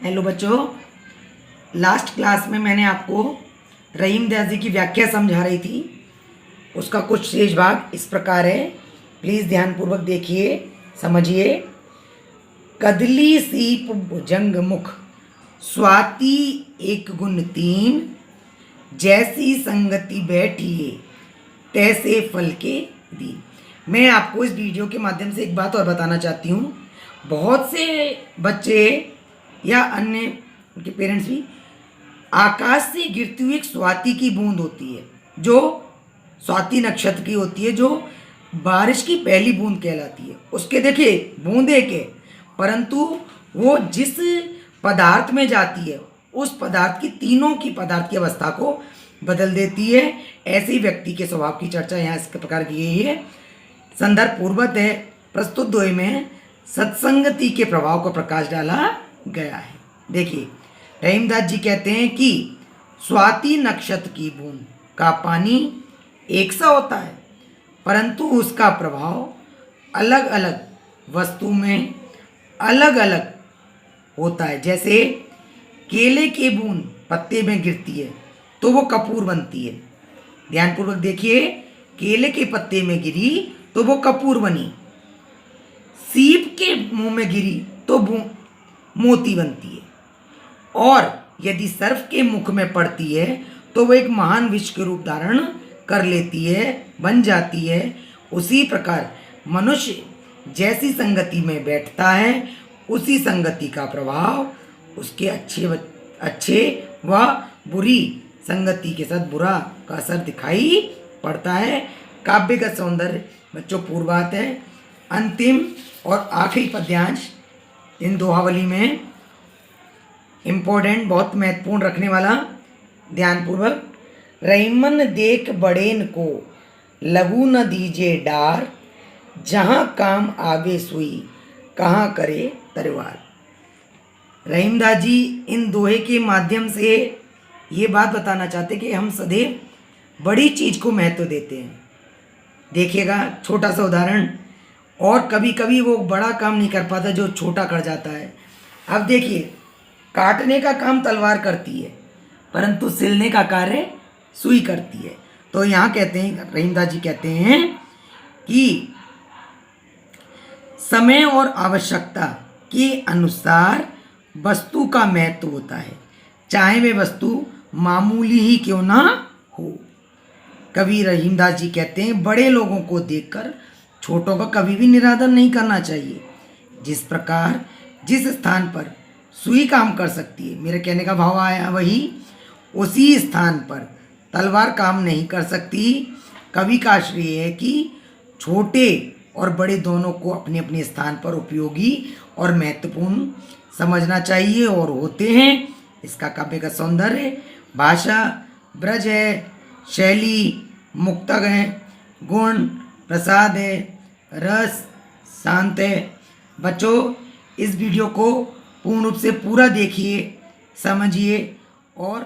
Hello बच्चों, last class में मैंने आपको रहीमदास जी की व्याख्या समझा रही थी। उसका कुछ शेष भाग इस प्रकार है, प्लीज़ ध्यानपूर्वक देखिए, समझिए। कदली सीप भुजंग मुख, स्वाति एक गुण तीन, जैसी संगति बैठिए तैसे फल के दीन। मैं आपको इस वीडियो के माध्यम से एक बात और बताना चाहती हूँ। बहुत से बच्चे या अन्य उनके पेरेंट्स भी, आकाश से गिरती हुई एक स्वाति की बूंद होती है जो स्वाति नक्षत्र की होती है, जो बारिश की पहली बूंद कहलाती है। उसके देखिए बूंद एक है, परंतु वो जिस पदार्थ में जाती है उस पदार्थ की तीनों की पदार्थ की अवस्था को बदल देती है। ऐसे ही व्यक्ति के स्वभाव की चर्चा यहाँ इस प्रकार की गई है। संदर्भ पूर्वत है, प्रस्तुत द्वय में सत्संगति के प्रभाव को प्रकाश डाला गया है। देखिए, रहीमदास जी कहते हैं कि स्वाति नक्षत्र की बूंद का पानी एक सा होता है, परंतु उसका प्रभाव अलग अलग वस्तु में अलग अलग होता है। जैसे केले की बूंद पत्ते में गिरती है तो वो कपूर बनती है। ध्यानपूर्वक देखिए, केले के पत्ते में गिरी तो वो कपूर बनी, सीप के मुंह में गिरी तो मोती बनती है, और यदि सर्प के मुख में पड़ती है तो वो एक महान विष के रूप धारण कर लेती है, बन जाती है। उसी प्रकार मनुष्य जैसी संगति में बैठता है, उसी संगति का प्रभाव उसके अच्छे व बुरी संगति के साथ बुरा का असर दिखाई पड़ता है। काव्य का सौंदर्य बच्चों पूर्वात है। अंतिम और आखिरी पद्यांश इन दोहावली में इम्पोर्टेंट, बहुत महत्वपूर्ण रखने वाला, ध्यानपूर्वक। रहीमन देख बड़ेन को लघु न दीजे डार, जहाँ काम आवे सुई कहाँ करे तरवार। रहीमदास जी इन दोहे के माध्यम से ये बात बताना चाहते कि हम सदैव बड़ी चीज़ को महत्व देते हैं। देखिएगा छोटा सा उदाहरण, और कभी कभी वो बड़ा काम नहीं कर पाता जो छोटा कर जाता है। अब देखिए, काटने का काम तलवार करती है, परंतु सिलने का कार्य सुई करती है। तो यहाँ कहते हैं, रहीमदास जी कहते हैं कि समय और आवश्यकता के अनुसार वस्तु का महत्व होता है, चाहे वे वस्तु मामूली ही क्यों ना हो। कवि रहीमदास जी कहते हैं, बड़े लोगों को देखकर छोटों का कभी भी निरादर नहीं करना चाहिए। जिस प्रकार जिस स्थान पर सुई काम कर सकती है, मेरे कहने का भाव आया वही, उसी स्थान पर तलवार काम नहीं कर सकती। कवि का आश्रय है कि छोटे और बड़े दोनों को अपने अपने स्थान पर उपयोगी और महत्वपूर्ण समझना चाहिए और होते हैं। इसका काव्य का सौंदर्य, भाषा ब्रज है, शैली मुक्तक है, गुण प्रसाद है, रस शांत है। बच्चों, इस वीडियो को पूर्ण रूप से पूरा देखिए, समझिए और